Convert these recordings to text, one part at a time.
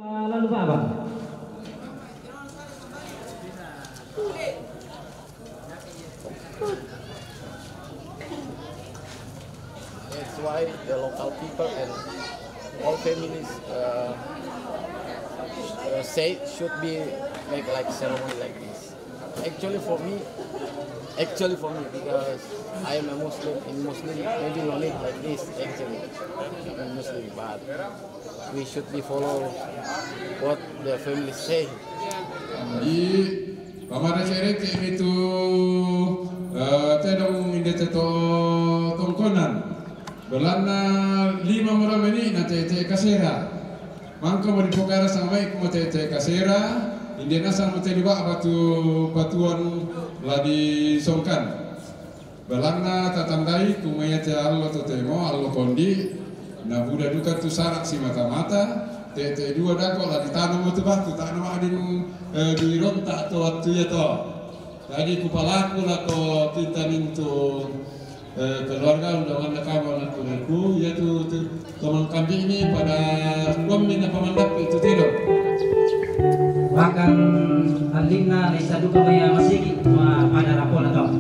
Lalu Pak Abang? That's why the local people and all families say should be make like ceremony like this. Actually for me, because I am a Muslim. In Muslim, maybe no need like this. Actually, I'm Muslim, but we should be follow what the families say. Di pamara cerek itu tedong inde teto tongkonan belana 5 malam ini na tete kasera mangka mo dipokara sampai ko tete kasera inde na sang mate diba batuan ladi songkan belana tatandai kumaya te allo totemo allo kondi na buda duka tu sarak si mata-mata tete dua dako lah ditanam itu batu tak nama adin dirontak atau waktu ya to tadi kupalaku lah ko kita mintu keluarga undangan kawan aku yaitu teman kami ini pada kuamina pemandap itu tidak bahkan alingna nisa duka maya masih pada rapor atau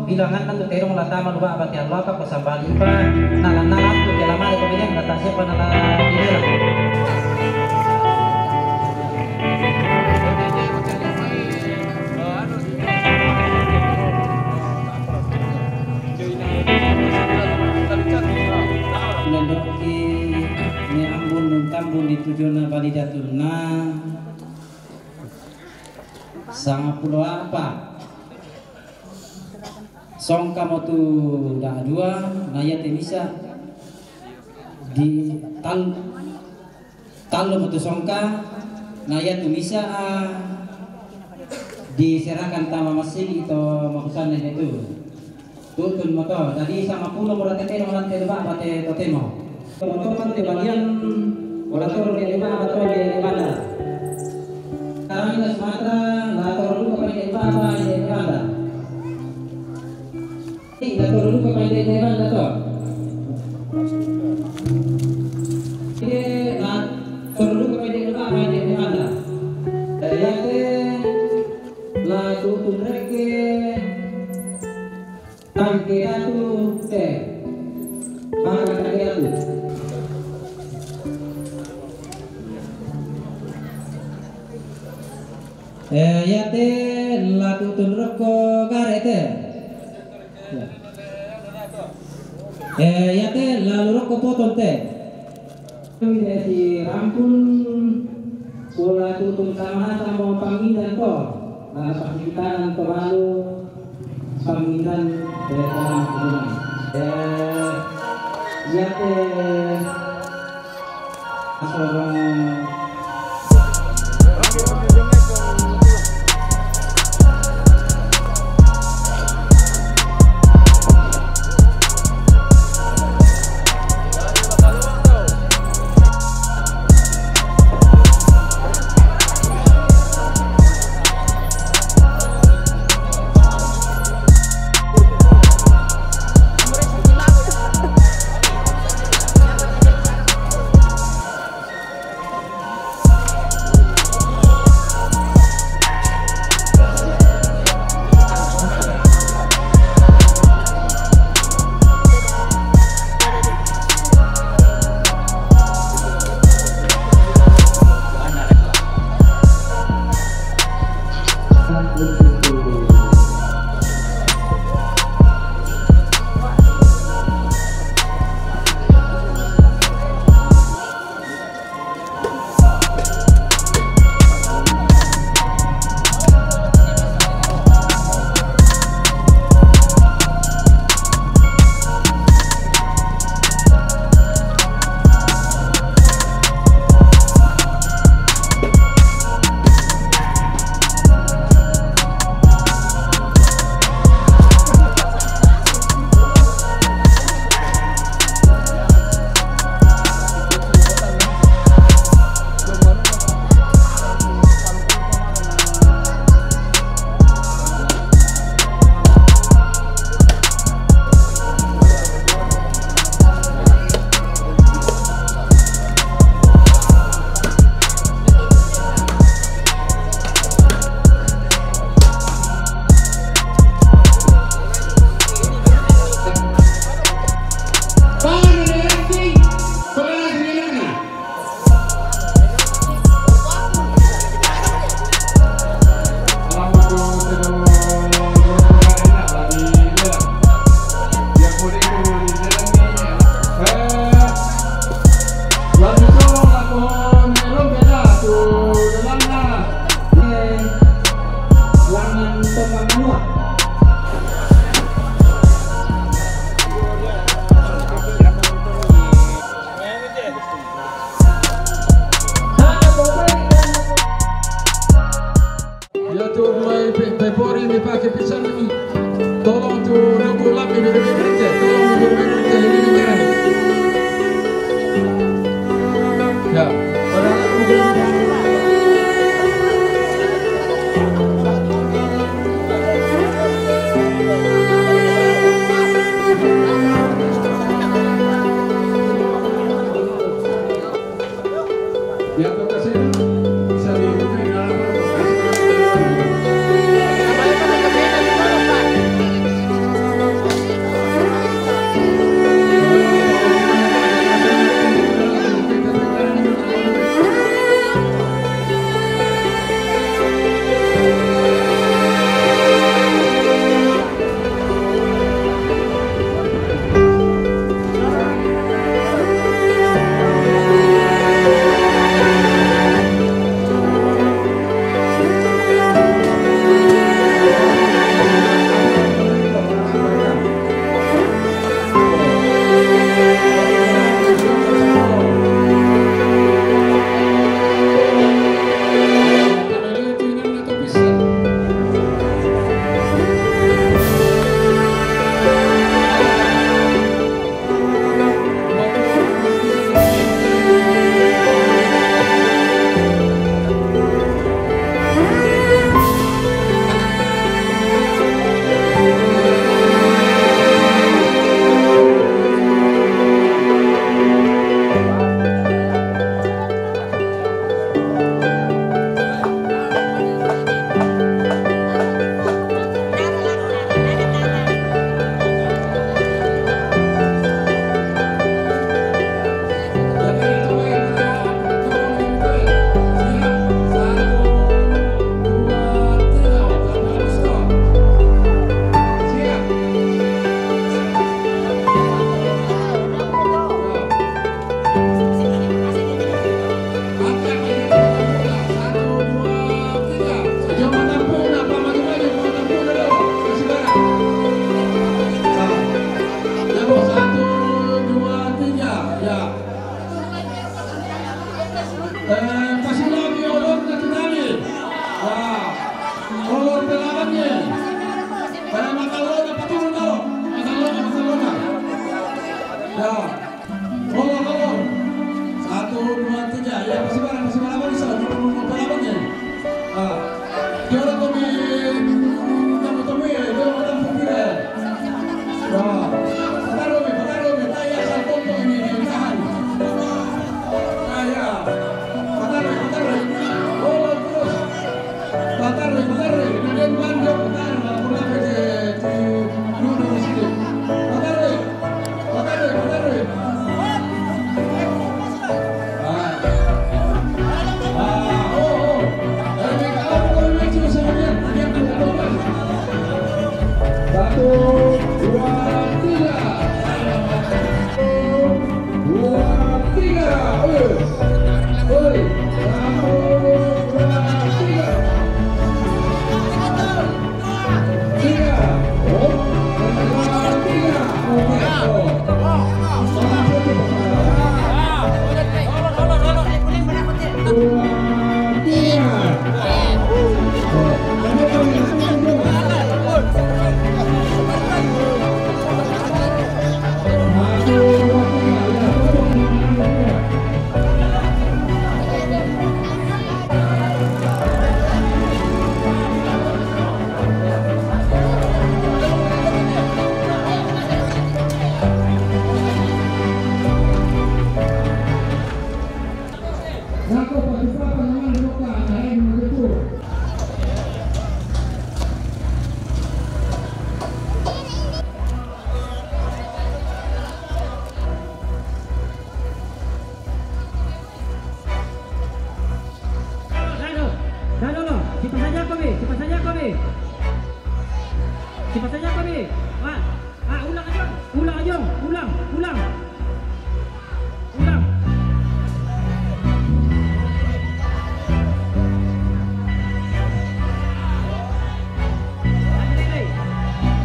bilangan nanti terong latama lupa abad yang lupa pasambali pa nalan tu jalan mana kemudian kata siapa nalan ini lah. Mendoki ni ambun dan tambun di tujuan validatulna sangat pulau apa? Songka motu dah dua naya bisa di tal motu songka naya tu bisa diserahkan tama masih itu makusan itu tutun moto tadi sama pulau murah tete orang tete pak bate totemo moto kan di bagian orang turun di lima atau di mana kami di Sumatera lah turun dulu ke di mana di mana tidak perlu kepada dewan atau ini perlu kepada dewan ya te la tutun reke tangkiratu te tangkiratu ya te la tutun roko garete ya teh lalu rokok potong teh si rampun pola tutun sama panggilan kok panggilan terlalu panggilan dalam hubungan ya teh seorang Ya. Ngomong. 1, 2, 3. Ya, masih barang bisa. Berabangnya. Jangan kami tamu-tamu ya, jangan tamu kita. Pataruh, tayar satu ini tahan. Ya. Pataruh. Oh, terus. Pataruh. Kemudian banjo pataruh, pulang ke dulu di sini. Pataruh. Satu, dua, tiga. Oi. 1, 2, 3. 3. Oh, 1, 2, 3. Cepat saja kami. Ulang aja. Ulang.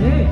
Hey.